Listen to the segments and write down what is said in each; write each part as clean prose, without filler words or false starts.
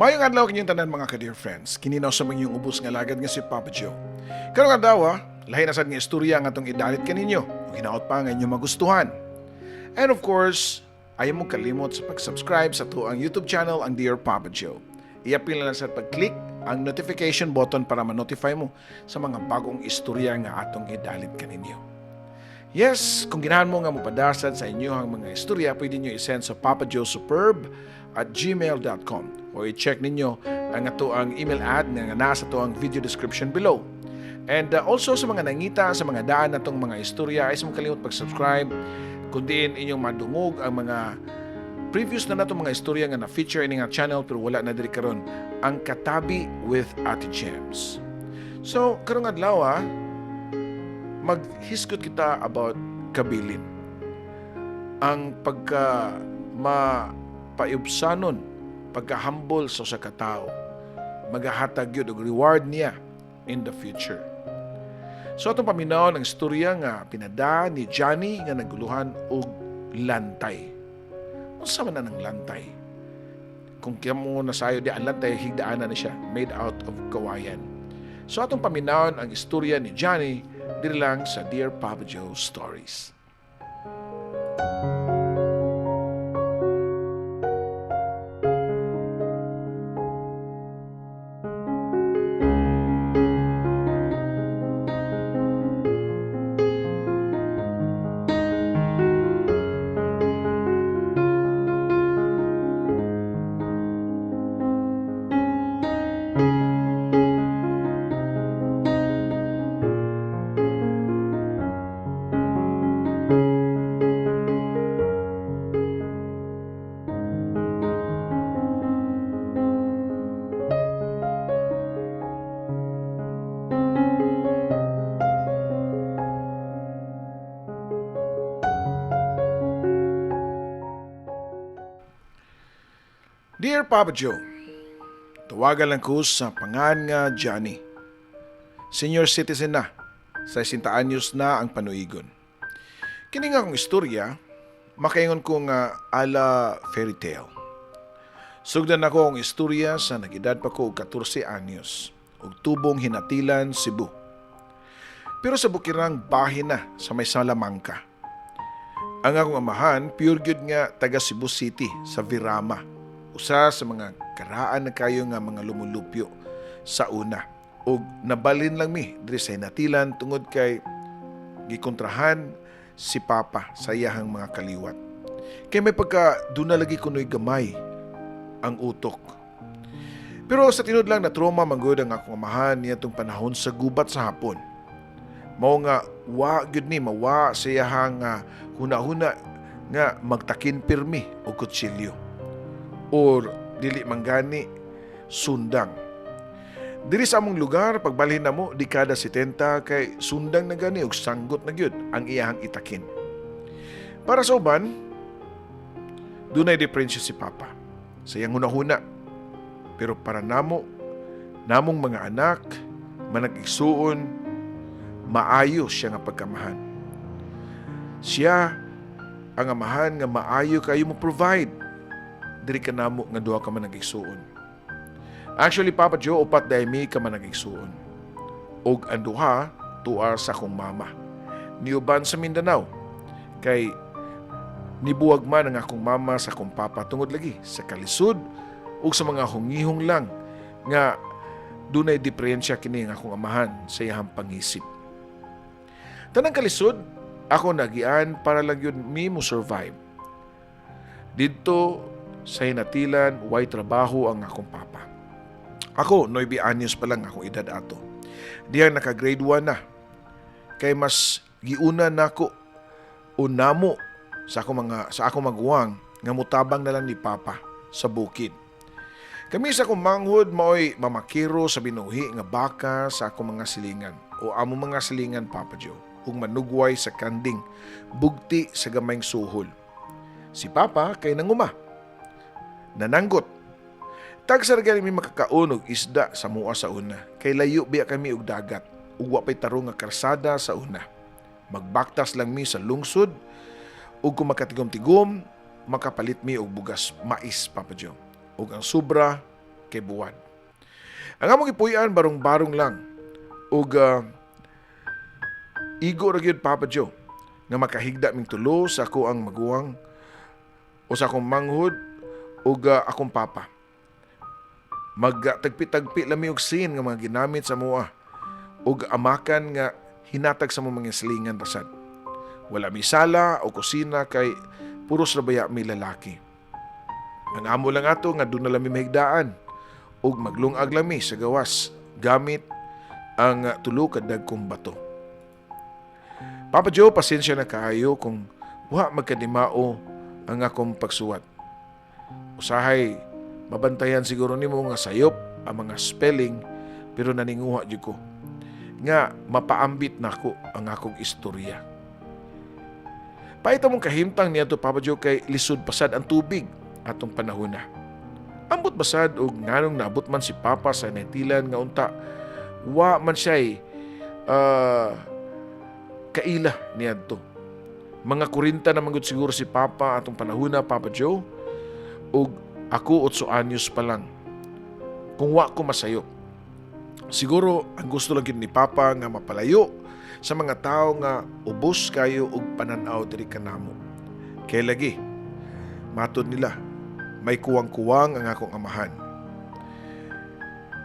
Mayong adlaw kinyong tanan mga ka-dear friends. Kininaw sa mga inyong ubos nga lagad nga si Papa Joe. Karong adlaw, lahi na sad nga istorya nga atong idalit kaninyo ug hinaot pa nga inyong magustuhan. And of course, ayaw mong kalimot sa pag-subscribe sa tuang YouTube channel ang Dear Papa Joe. I-appeal na lang sa pag-click ang notification button para ma-notify mo sa mga bagong istorya nga atong idalit kaninyo. Yes, kung ginahan mo nga mopadasad sa inyohang mga istorya, pwede nyo i-send sa papajoesuperb@gmail.com o i-check ninyo ang ato ang email ad nga nasa to ang video description below. And also sa mga nangita, sa mga daan na itong mga istorya, ay sa mga kalimot pag-subscribe, kundiin inyong madungog ang mga previous na natong mga istorya nga na-feature ini nga channel pero wala na diri karon, ang Katabi with Ate Gems. So, karong adlaw maghiskot kita about kabilin. Ang mapaiubsanon, pagka-humble sa katao, magahatag yun og reward niya in the future. So atong paminaw ng istorya nga pinada ni Johnny nga naguluhan og lantay. Unsa man na ng lantay? Kung kamo nasayo di ang lantay, higdaan na siya, made out of kawayan. So atong paminawon ang istorya ni Johnny diri lang sa Dear Papa Joe Stories. Dear Papa Joe, tawagan lang ko sa pangan nga Johnny. Senior citizen na, sa 60 anyos na ang panuigon. Kini nga akong istorya, makaingon ko nga ala fairy tale. Sugdan ako ang istorya sa nagedad pa ko og 14 anyos, ug tubong Hinatilan, Cebu. Pero sa bukirang bahin na sa may Salamangka. Ang akong amahan, pure good nga taga Cebu City sa Virama. Usa sa mga karaan na kayo nga mga lumulupyo sa una. O nabalin lang mi diri sa Hinatilan tungod kay gikontrahan si Papa sa iyahang mga kaliwat. Kay may pagka duna lagi kunoy gamay ang utok. Pero sa tinud lang na trauma manggod ang akong amahan niadtong panahon sa gubat sa hapon. Mao nga wa gyud ni mawa sa iyahang huna-huna nga magtakin pirmi og kutsilyo. Or dili manggani sundang. Diri sa among lugar pagbalhin namo dekada 70 kay sundang na gani og sanggot na gyud ang iyahang itakin. Para sa uban, dunay diferensya si Papa sa iyang hunahuna. Pero para namong mga anak, manag-igsuon, maayo siya nga pagkamahan. Siya ang amahan nga maayo kayo mo provide diri ka namo nga duha ka man nag-igsuon. Actually, Papa Joe, upat dahi mi ka man nag-igsuon. Og ang duha, tuar sa akong mama. Niuban sa Mindanao. Kay nibuwag man ang akong mama sa akong papa tungod lagi sa kalisod ug sa mga hungihong lang nga dunay diferensya kini ang akong amahan sa iyang pangisip. Tanang kalisod, ako nagian para lang yun mi mo survive. Dito sa Hinatilan, way trabaho ang akong papa. Ako, 9 anyos pa lang akong edad ato. Diyang naka-grade 1 na. Kay mas giuna nako unamo sa akong maguwang nga mutabang na lang ni Papa sa bukid. Kami sa akong manghod maoy mamakiro sa binuhi nga baka sa akong mga silingan o amo mga silingan, Papa Joe, ug manugway sa kanding, bugti sa gamayng suhol. Si Papa kay nanguma. Nananggot. Tagsar gani mi makakaon og isda sa mua sa una. Kay layo biya kami og dagat. Ug wa pay tarong nga karsada sa una. Magbaktas lang mi sa lungsod ug kung makatigom-tigom, makapalit mi og bugas mais, Papa Joe. Ug ang sobra, kay buwan. Ang among ipuy-an barong-barong lang ug igo ra gyud Papa Joe nga makahigda ming tulo sa ako ang maguwang o sa akong manghod ug akong papa. Magtagpi-tagpi lami og sin nga mga ginamit sa mua ug amakan nga hinatag sa mga silingan rasad. Wala mi sala o kusina kay puros ra baya mi lalaki. Ang amo lang ato nga doon na lami mahigdaan ug maglungag lami sa gawas gamit ang tulo ka dagkong bato. Papa Joe, pasensya na kaayo kung wa magkadimao ang akong pagsuwat. Usahay, mabantayan siguro nimo nga sayop ang mga spelling pero naninguha jud ko nga mapaambit nako ang akong istorya. Paita mong kahimtang niya to Papa Joe kay lisod pasad ang tubig atong panahon na. Ambot basad og nganong naabot man si Papa sa netilan nga unta wa man siya'y kaila niadto. Mga 40 na manggod siguro si Papa atong panahon na Papa Joe ug ako 8 anyos pa lang. Kung wa ko masayop. Siguro ang gusto lang ni Papa nga mapalayo sa mga tao nga ubos kayo og pananaw diri kanamo. Kay lagi matod nila may kuwang-kuwang ang akong amahan.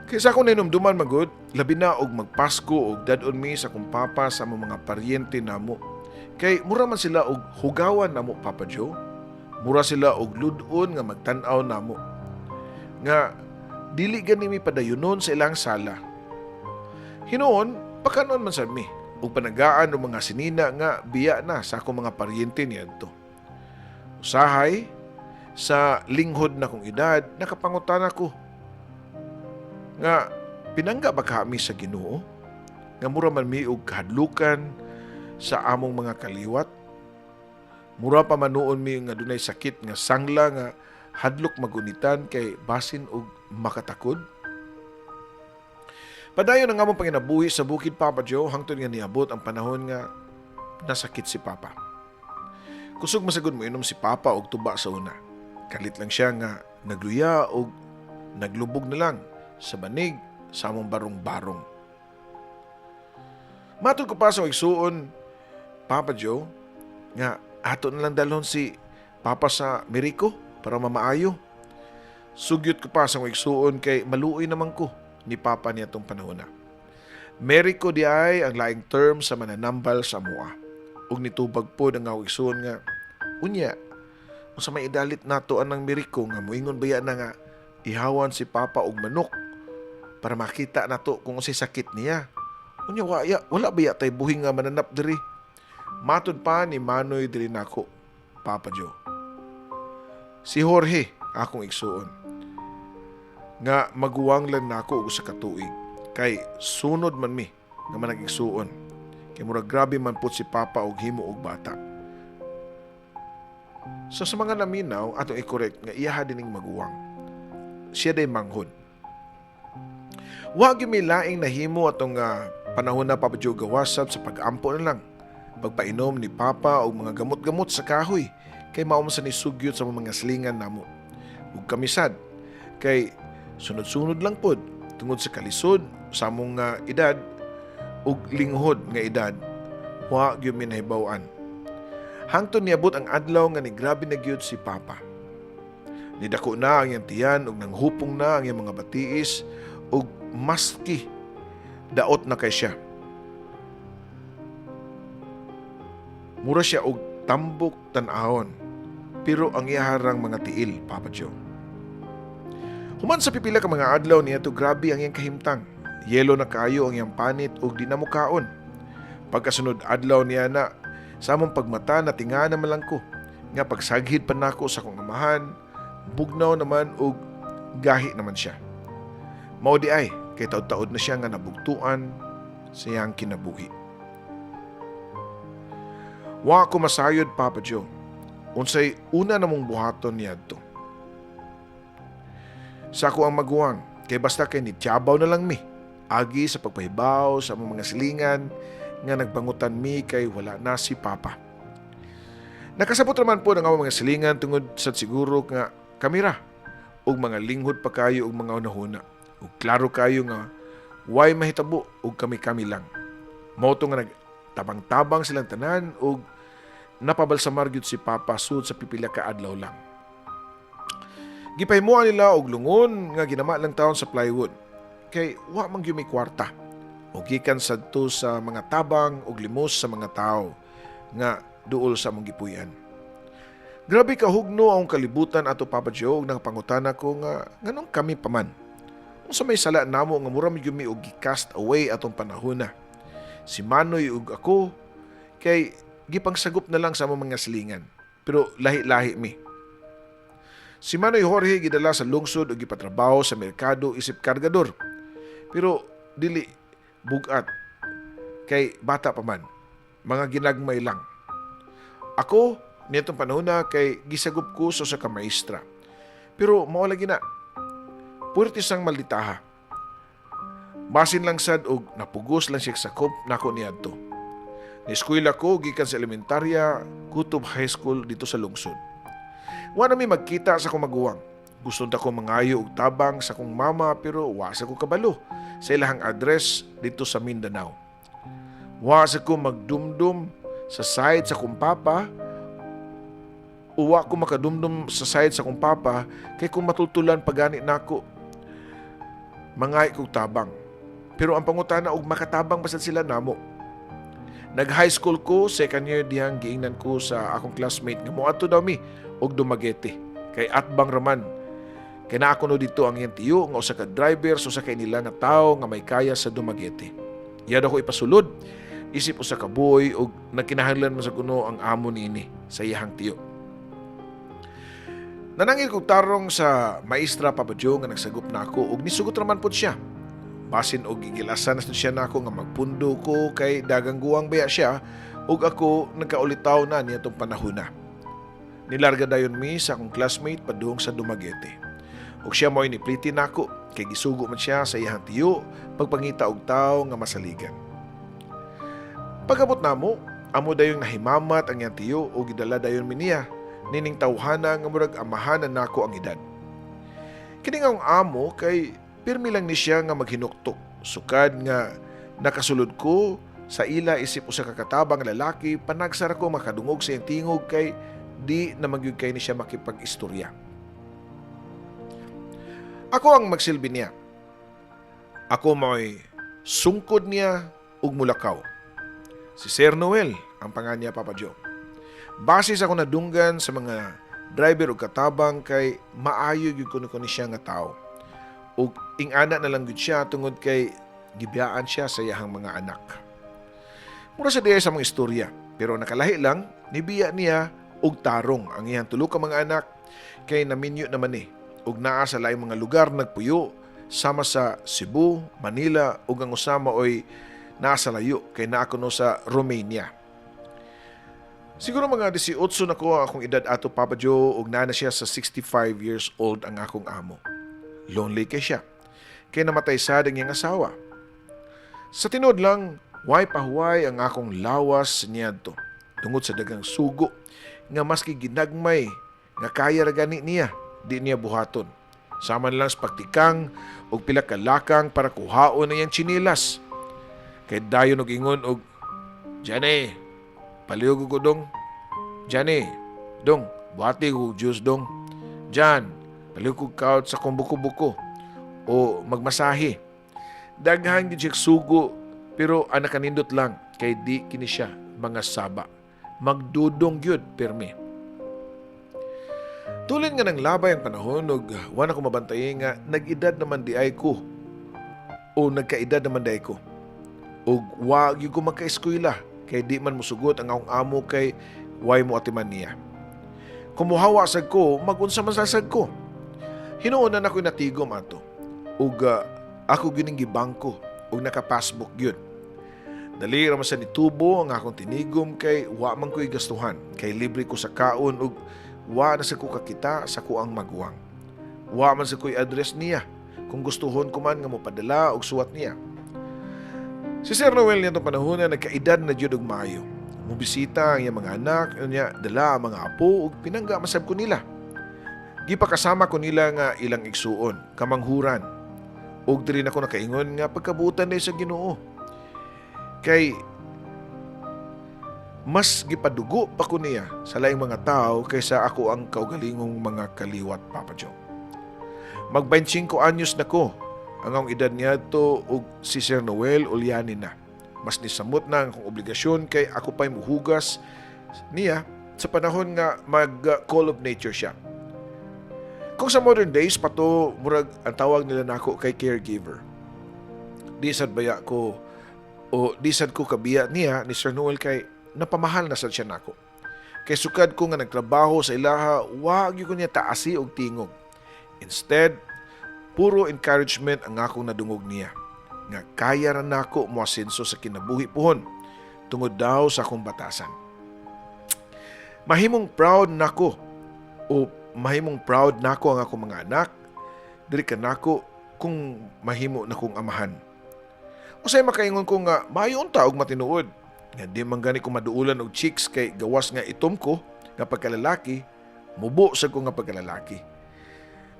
Kaysa ako nainumduman magod, labi na og magpasko og dadon mi sa akong papa sa among mga paryente namo. Kay mura man sila og hugawan namo Papa Joe. Mura sila og ludon nga magtan-aw namo. Nga dili gani mi padayunon sa ilang sala. Hinuon pakanon man sad mi ug panagaan og mga sinina nga biya na sa akong mga paryente niadto. Usahay sa linghod na kong edad nakapangutan ako nga pinangga ba kami sa Ginoo nga mura man mi og kahadlukan sa among mga kaliwat. Mura pa manuon mi nga dunay sakit nga sangla nga hadlok magunitan kay basin og makatakod. Padayon ang among panginabuhi sa bukid Papa Joe hangtod nga niabot ang panahon nga nasakit si Papa. Kusog masagod mo inom si Papa og tuba sa una. Kalit lang siya nga nagluya og naglubog na lang sa banig sa among barong-barong. Matod ko pa sa igsuon Papa Joe nga ato na lang dalhon si Papa sa Merico para mamaayo. Sugyot ko pa sa igsuon kay maluoy naman ko ni Papa niya itong panahon na. Merico di ay ang laing term sa mananambal sa mua. Ug nitubag po ang igsuon nga unya kung sa may idalit nato anang Merico nga muingon baya na nga ihawan si Papa og manok para makita nato kung si sakit niya. Unya wala baya tay buhing nga mananap diri. Matod pa ni Manoy diri nako Papa Joe. Si Jorge akong igsuon nga maguwang lang nako og sa katuig kay sunod man mi nga manag-igsuon kay murag grabe man pud si Papa og himo og bata. So sa mga naminaw atong i-correct nga iyaha dining maguwang. Siya day manghod. Wa gyud mi laing nahimo atong panahon na Papa Joe gawasab sa pag-ampo na lang. Pagpainom ni Papa og mga gamot-gamot sa kahoy kay mao man sa ni sugyot sa mga silingan namo. Ug kamisad kay sunod-sunod lang pod tungod sa kalisod sa among edad ug linghod nga edad wa gyud mi nahibaw-an. Hangtod niabot ang adlaw nga ni grabe na gyud si Papa. Nidako na ang iyang tiyan ug nanghupong na ang iyang mga batiis ug maski daot na kay siya. Mura siya og tambok tan-ahon pero ang iyaharang mga tiil Papa Joe. Human sa pipila ka mga adlaw niya to grabe ang iyang kahimtang. Yelo na kaayo ang iyang panit ug di na mukaon. Pagkasunod adlaw niya na sa among pagmata na tinga naman lang ko nga pagsaghid pa nako sa kong amahan, bugnaw naman og gahi naman siya. Mao di ay kay taod-taod na siya nga nabugtuan sa iyang kinabuhi. Wa ko masayod Papa Joe. Unsay una namong buhaton niadto. Sa ako ang maguwang kay basta kay nityabaw na lang mi agi sa pagpahibaw sa among mga silingan nga nagbangutan mi kay wala na si Papa. Nakasabot naman po ng mga silingan tungod sa siguro nga kamera ug mga linghod pa kayo og mga unahuna. Ug klaro kayo nga way mahitabo ug kami-kami lang. Mao to nga nagtabang-tabang silang tanan ug napabalsamar gyud si Papa sud sa pipila ka adlaw lang. Gipahimuan nila og lungon nga ginama lang taon sa plywood kay wa man gyud may kwarta. O gikan sadto sa mga tabang og limos sa mga tao nga duol sa among gipuy-an. Grabe kahugno ang kalibutan ato Papa Joe ug nang pangutana ko nga nganong kami paman. Unsa may sala namo nga mura mi gyud mi og gi-cast away atong panahona. Si Manoy ug ako kay gipangsagop na lang sa among mga silingan. Pero lahi-lahi mi. Si Manoy Jorge gidala sa lungsod ug gipatrabaho sa merkado isip kargador. Pero dili bugat kay bata pa man. Mga ginagmay lang. Ako nitong panahon kay gisagop ko sa ka maestra. Pero mao lagi na. Puwerte sang malditaha. Basin lang sad og napugos lang siya sa kop nako niadto. Ni-eskwela ko gikan sa elementarya, Kutob High School dito sa lungsod. Wa na mi magkita sa akong maguwang. Gusto ta ko mangayo og tabang sa akong mama pero wa sa ko kabalo sa ilahang address dito sa Mindanao. Wa sa ko magdumdum sa side sa akong papa o wa ko makadumdum sa side sa akong papa kay kung matultulan pagani nako mangay kog tabang. Pero ang pangutana og makatabang basad sila namo. Nag-high school ko, second year dihang giingnan ko sa akong classmate nga moadto daw mi og Dumaguete. Kay atbang raman. Kay naa ko no dito ang iyang tiyo nga usa ka driver so sa kay nila nga tawo nga may kaya sa Dumaguete. Iya daw ko ipasulod. Isip usa ka boy og nagkinahanglan man sa kuno ang amo niini sa iyang tiyo. Nanangil ko tarong sa maestra Papa Joe nga nagsagop na ako ug nisugot raman pud siya. Basin og gigilasan na siya nako nga magpundo ko kay dagang guwang baya siya ug ako nagkaulitaw na niya tong panahona. Nilarga dayon mi sa akong classmate padung sa Dumaguete. Ug siya mo'y nipliti nako kay gisugo man siya sa iyang tiyo pagpangita og tawo nga masaligan. Pagabot namo, amo dayon nahimamat ang iyang tiyo ug gidala dayon mi niya nining tawhana nga murag amahan na nako ang edad. Kini nga ang amo kay pirmi lang ni siya nga maghinuktok. Sukad nga nakasulod ko sa ila isip usa ka katabang lalaki panagsara ko makadungog sa iyang tingog kay di na magyud kay ni siya makipag-istorya. Ako ang magsilbi niya. Ako mo'y sungkod niya ug mulakaw. Si Sir Noel ang pangan niya Papa Joe. Base sa ako nadunggan sa mga driver ug katabang kay maayo gyud kuno ni siya nga tao. Ug ingana na lang gyud siya tungod kay gibiyaan siya sa iyang mga anak. Mura sa diya sa mga istorya, pero nakalahi lang nibiya niya og tarong ang iyang tulo ka mga anak kay naminyo naman ug naa sa laing mga lugar nagpuyo sama sa Cebu, Manila ug ang usama oy naa sa layo kay naa kuno sa Romania. Siguro mga 18 na ko akong edad ato Papa Joe ug naa na siya sa 65 years old ang akong amo. Lonely kay siya kay namatay sad ang iyang asawa. Sa tinod lang, way pahuway ang akong lawas niadto tungod sa dagang sugo nga maski ginagmay nga kaya ra gani niya, di niya buhaton. Sama lang sa pagtikang og pila ka lakang para kuhaon na iyang chinilas. Kay dayon og ingon og Jane, palihog ko dong. Jane, dong, buhati ko juice dong. Jan, palihog ko kaut sa kumbuko-buko o magmasahe. Daghan gid siya sugo pero anak kanindot lang kay di kini siya mga saba. Magdudong gyud permi. Tulin nga ng labay ang panahon ug wala ko mabantay nga nag-edad naman di ay ko o nagkaedad naman di ay ko. Ug wag gyud ko magka-eskwela kay di man musugot ang akong amo kay way mo atiman niya. Kumuhawa sad ko, magunsa man sasag ko. Hinuonan ako natigom ato. Ug ako gining gibangko ug naka-passbook gyud. Dali ra man sa nitubo ang akong tinigom kay wa man ko'y gastuhan kay libre ko sa kaon ug wa na sa ko kakita sa kuang maguwang. Wa man sa ko'y address niya kung gustuhon ko man nga mopadala og suwat niya. Si Sir Noel nitong panahon na nagkaedad na jud og maayo. Mubisita ang iyang mga anak, niya dala ang mga apo ug pinangga masab ko nila. Gipakasama ko nila nga ilang igsuon, kamanghuran. Ug diri na ko nakaingon nga pagkabutan ni sa Ginoo. Kay mas gipadugo pa ko niya sa laing mga tao kaysa ako ang kaugalingong mga kaliwat, Papa Joe. Mag-25 anyos na ko. Ang ang edad niya to og si Sir Noel ulyanin na. Mas nisamot na ang akong obligasyon kay ako pa'y muhugas niya sa panahon nga mag-call of nature siya. Kung sa modern days pato murag ang tawag nila nako kay caregiver. Di sad baya ko o di sad ko kabiya niya ni Sir Noel kay napamahal na sad siya nako. Kay sukad ko nga nagtrabaho sa ilaha, wa gyud ko niya taasi og tingog. Instead, puro encouragement ang akong nadungog niya. Nga kaya ra nako moasenso sa kinabuhi puhon tungod daw sa akong batasan. Mahimong proud nako o mahimong proud nako ang akong mga anak diri kanako kung mahimo na kong amahan. Usay makaingon ko nga maayo unta og matinuod. Nga di man gani ko maduulan og chicks kay gawas nga itom ko nga pagkalalaki, mubo sa ko nga pagkalalaki.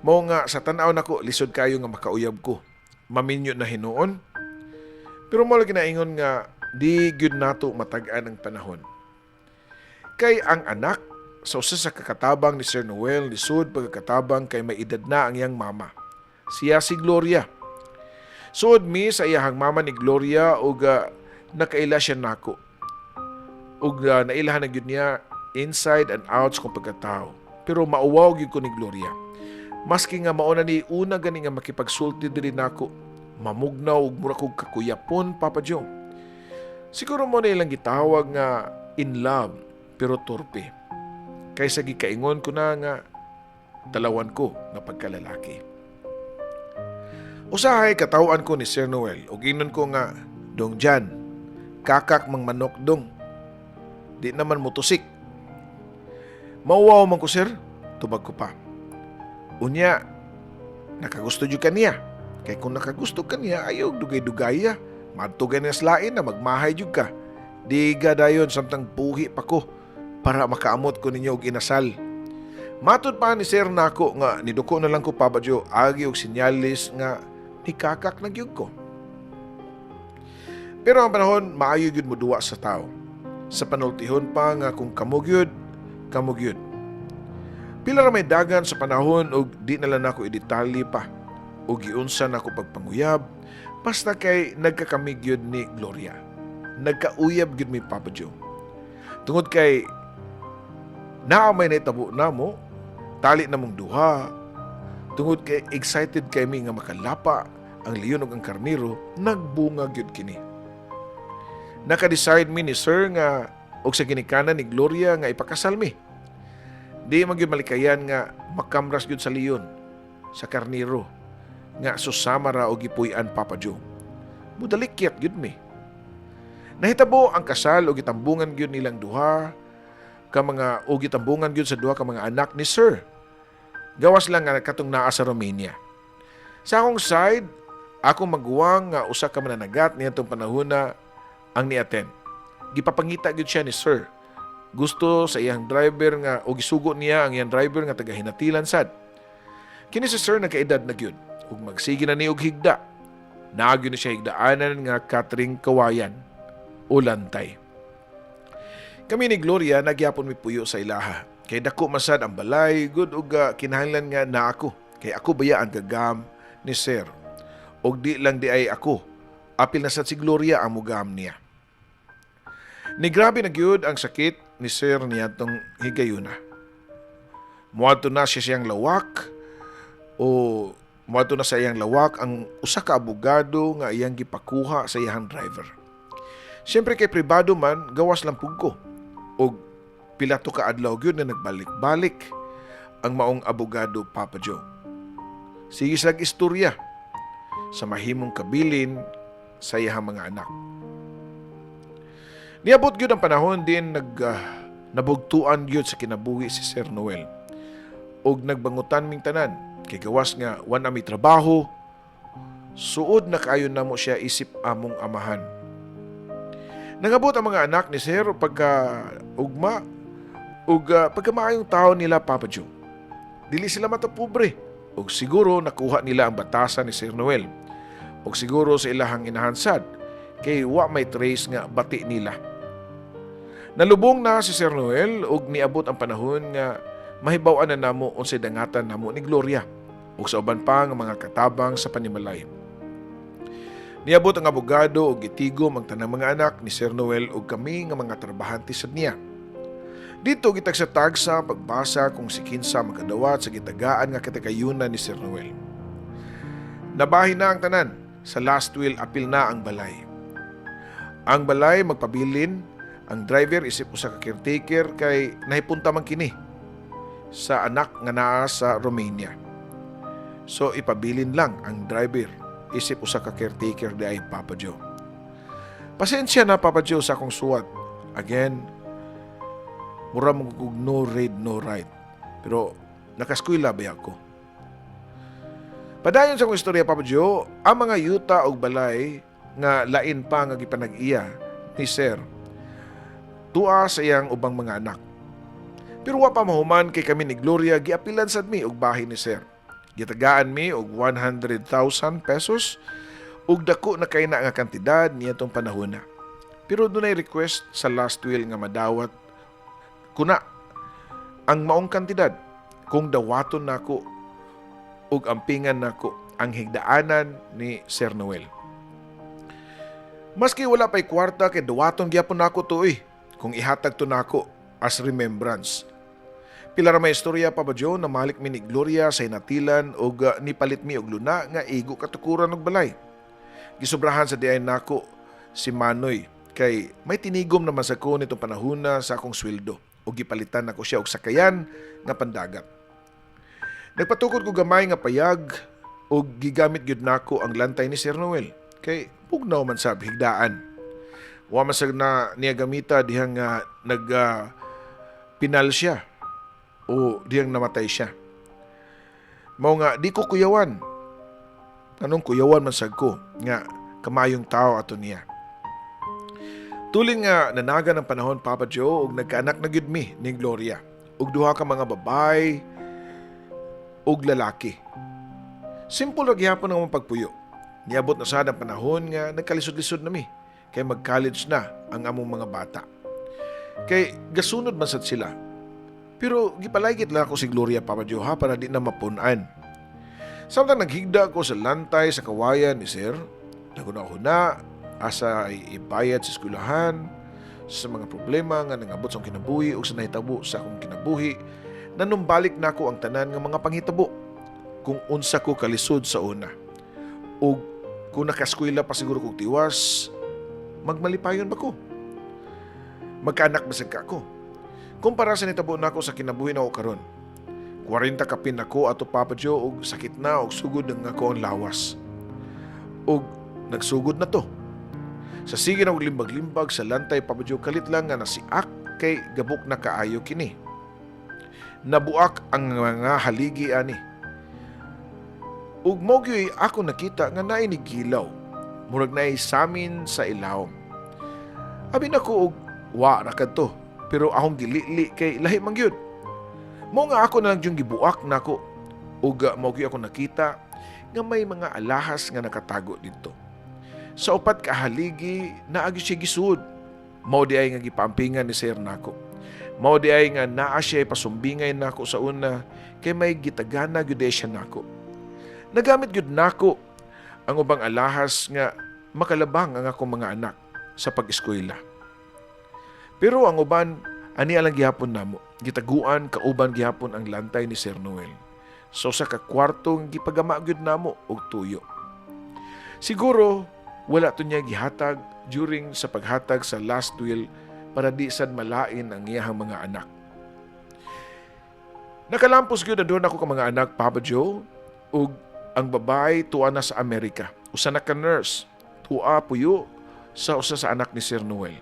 Mao nga sa tan-aw nako lisod kayo nga makauyab ko. Maminyo na hinuon. Pero mo lagi naingon nga di gyud nato matag-an ang panahon. Kay ang anak sa usa sa kakatabang ni Sir Noel lisod pagkakatabang kay may edad na ang iyang mama. Siya si Gloria. Suod mi sa iyahang mama ni Gloria ug nakaila siya nako. Ug nailahan na gyud niya inside and outs kung pagkatao. Pero mauwaw gyud ko ni Gloria. Maski nga mauna ni una gani nga makipagsulti diri nako, mamugnaw ug mura kog kakuyapon, Papa Joe. Siguro mo na ilang gitawag nga in love pero torpe. Kaysa gikaingon ko na nga dalawan ko nga pagkalalaki. Usahay katawan ko ni Sir Noel ug inon ko nga dong Jan, kakak mang manok dong. Di naman mutusik. Mauwaw man ko, sir. Tubag ko pa. Unya, nakagusto jud kaniya. Kay kung nakagusto kaniya, ayaw dugay-dugaya. Madtugay na slain na magmahay jud ka. Di gadayon samtang puhi pa ko para makaamot ko ninyo og inasal. Matud pa ni sir nako nga niduko na lang ko pabadyo agi og sinyalis nga ni kakak na gyud ko. Pero ang panahon maayo gyud moduwa sa tao. Sa panultihon pa nga kung kamugyod. Pila ra may dagan sa panahon og di na lang ako idetali pa og giunsa nako pagpanguyab basta kay nagkakamigyod ni Gloria. Nagkauyab gyud mi Papa Joe. Tungod kay naa may naitabo namo, tali namong duha. Tungod kay excited kay mi nga makalapa ang leon ug ang karniro, nagbunga gyud kini. Naka-decide mi ni Sir nga og sa ginikanan ni Gloria nga ipakasal mi. Di man gyud malikayan nga makamras gyud sa leon, sa karniro, nga susama ra og gipuy-an Papa Joe. Mudalikyat gyud mi. Nahitabo ang kasal og gitambungan gyud nilang duha ka mga og gitambungan gyud sa duha ka mga anak ni Sir. Gawas lang nga katong naa sa Romania. Sa akong side, ako maguwang nga usa ka mananagat niadtong panahon na ang niaten. Gipapangita gyud siya ni Sir. Gusto sa iyang driver nga o gisugo niya ang iyang driver nga taga-hinatilan sad. Kini si Sir nagkaedad na gyud ug magsige na ni og higda. Naagyo ni siya higdaanan nga catering kawayan o lantay. Kami ni Gloria nagyapon mi puyo sa ilaha. Kay dako masad ang balay gud ug kinahanglan nga na ako. Kay ako baya ang gagam ni Sir. Og di lang di ay ako. Apil na sad si Gloria ang mugam niya. Ni grabe na gyud ang sakit ni Sir niyadtong higayuna. Muadto na siya siyang lawak o muadto na sa iyang lawak ang usa ka abogado nga iyang gipakuha sa iyang driver. Siyempre kay pribado man gawas lang pug ko. Og pila to ka adlaw gyud na nagbalik-balik ang maong abogado Papa Joe. Sige slag istorya sa mahimong kabilin sa iyang mga anak. Niabot gyud ang panahon din nabugtuan gyud sa kinabuhi si Sir Noel. Og nagbangutan ming tanan kay gawas nga wan ami trabaho, suod na kaayo namo siya isip among amahan. Nangabot ang mga anak ni Sir pagka ugma ug pagkamaayong tao nila Papa Joe. dili sila matapobre. O siguro nakuha nila ang batasan ni Sir Noel. O siguro sa ilahang inahansad, kay wa may trace nga bati nila. Nalubong na si Sir Noel ug niabot ang panahon nga mahibaw-an na namo unsay dangatan namo ni Gloria ug sa uban pa nga mga katabang sa panimalay. Niabot ang abogado ug gitigom ang tanang mga anak ni Sir Noel ug kami nga mga trabahante sad niya. Dito gitagsatag sa pagbasa kung si kinsa magkadawat sa gitagaan nga katikayunan ni Sir Noel. Nabahin na ang tanan, sa last will apil na ang balay. Ang balay magpabilin, ang driver isip usa ka caretaker kay nahipunta man kini sa anak nga naa sa Romania. So ipabilin lang ang driver, isip usa ka caretaker di ay Papa Joe. Pasensya na Papa Joe sa akong suwat. Again, mura mong no read, no write. Pero nakaskwela ba ako? Padayon sa akong istorya Papa Joe, ang mga yuta o balay nga lain pa nga gipanag-iya ni Sir tua sa iyang ubang mga anak. Pero wa pa mahuman kay kami ni Gloria giapilan sad mi og bahin ni Sir. Gitagaan mi og 100,000 pesos ug dako na kay na nga kantidad niadtong panahon na. Pero dunay request sa last will nga madawat kuna ang maong kantidad kung dawaton nako ug ampingan nako ang higdaanan ni Sir Noel. Maski wala pa'y kwarta kay dawaton gyapon nako to kung ihatag to nako as remembrance. Pila ra may istorya pa ba Joe na malik mi ni Gloria sa inatilan ug nipalit mi og luna nga igo katukuran og balay. Gisubrahan sa diay nako si Manoy kay may tinigom naman sa ko nitong panahona sa akong sweldo ug gipalitan nako siya og sakayan nga pandagat. Nagpatukod ko gamay nga payag ug gigamit gyud nako ang lantay ni Sir Noel kay pugnaw man sab higdaan. Wa man sad na niya gamita dihang pinal siya o diyang namatay siya. Mao nga di ko kuyawan. Anong kuyawan man sad ko nga kamayong tao ato niya. Tuling nga nanaga ng panahon Papa Joe ug nagkaanak na gyud mi ni Gloria ug duha ka mga babay ug lalaki. Simple ra gyapon ang pagpuyo. Niabot na sad ang panahon nga nagkalisod-lisod na mi kay mag-college na ang among mga bata. Kay gasunod man sad sila. Pero gipalayggit lang ako si Gloria Papa Joe para di na mapunan. Samtang naghigda ko sa lantay sa kawayan ni Sir, naguna-una asa ibayad sa eskwelahan, sa mga problema nga nangabot sa akong kinabuhi o sa nahitabo sa akong kinabuhi, nanumbalik na ako ang tanan nga mga panghitabo kung unsa ko kalisod sa una. O kung nakaskwela pa siguro kong tiwas, magmalipayon ba ko? Magkaanak basag ka ako. Kumpara sa nitabo na ako sa kinabuhi na ako karon. 40 kapin ako ato Papa Joe og sakit na og sugod ng ako ang lawas. Og nagsugod na to. Sa sige na og limbag-limbag sa lantay Papa Joe kalit lang nga nasiak kay gabok na kaayo kini. Nabuak ang mga haligi ani. Ug mo gyud ako nakita nga naay ni gilaw. Murag naay samin sa ilawom. Abi nako og wa ra kadto. Pero akong gilili kay lahi man gyud. Mo nga ako na lang yung gibuak nako. Ug mo gyud ako nakita nga may mga alahas nga nakatago dito. Sa upat ka haligi naagi siya gisud. Mao di ay nga gipampingan ni Sir nako. Mao di ay nga naa siya pasumbingay nako sa una kay may gitagana gyud siya nako. Nagamit gyud nako ang ubang alahas nga makalabang ang akong mga anak sa pag-eskwela. Pero ang uban ani alang gihapon namo, gitaguan kauban gihapon ang lantay ni Sir Noel. So sa kakwartong gipagama gyud namo og tuyo. Siguro wala to niya gihatag during sa paghatag sa last will para di sad malain ang iyahang mga anak. Nakalampos gyud doon ako ka mga anak Papa Joe ug ang babae tuwa na sa Amerika. Usa na ka nurse, tuwa puyo sa usa sa anak ni Sir Noel.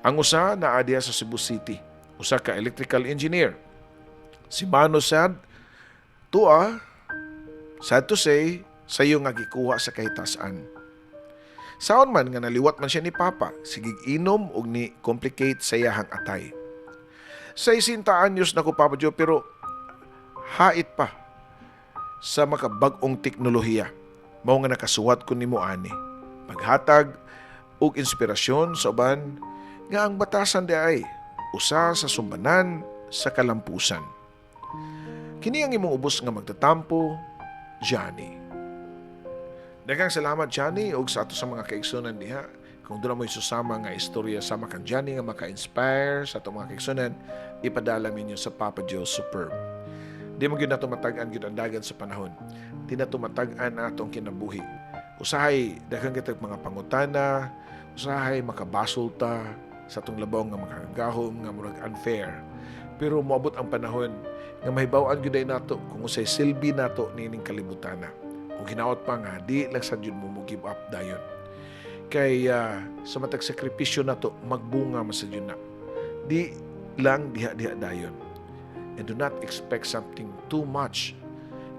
Ang usa naa diha sa Cebu City, usa ka electrical engineer. Si Mano sad tuwa, sad to say, sayo nga gikuha sa kahitasan. Saon man nga naliwat man siya ni Papa, sigig inom og ni complicate sa iyahang atay. Sa 60 anyos na ko Papa Joe, pero hait pa sa makabag-ong teknolohiya. Mao nga nakasuwat ko nimo ani. Maghatag og inspirasyon sa uban nga ang batasan di ay usa sa sumbanan sa kalampusan. Kini ang imong ubos nga magtatampo, Johnny. Daghang salamat, Johnny, ug sa ato sa mga kaigsunan diha. Kung doon mo isusama nga istorya sama kang Johnny nga maka-inspire sa atong mga kaigsunan, ipadala ninyo sa Papa Joe Superb. Di mo gyud nato matag-an gyud ang dagan sa panahon. Di nato matag-an ang atong kinabuhi. Usahay daghang kitag mga pangutana, usahay makabasol ta sa atong labaw nga makagahom nga murag unfair. Pero moabot ang panahon nga mahibaw-an gyud nato kung usay silbi nato nining kalibutana. Kung hinaot pa nga, di lang sa Diyod mo give up dayon. Kay sa matag sakripisyo na to, magbunga man sa Diyod na. Di lang diha-diha dayon. And do not expect something too much.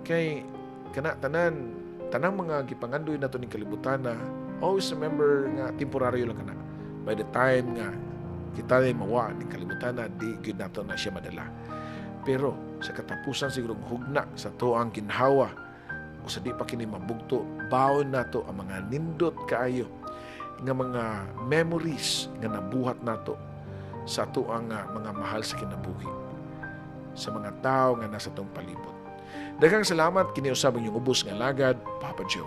Kay tanang mga gipangandoy na to ni kalibutan na, always remember nga temporaryo lang kana. By the time nga kita ay mawa ni kalibutan na, di good na to na siya madala. Pero sa katapusan sigurong hugna sa to ang ginhawa o sa di pa kini mabugto, baon nato ang mga nindot kaayo nga mga memories nga nabuhat nato sa ato ang mga mahal sa kinabuhi, sa mga tao nga nasa tong palibot. Daghang salamat, kini usab ang ubos nga lagad, Papa Joe.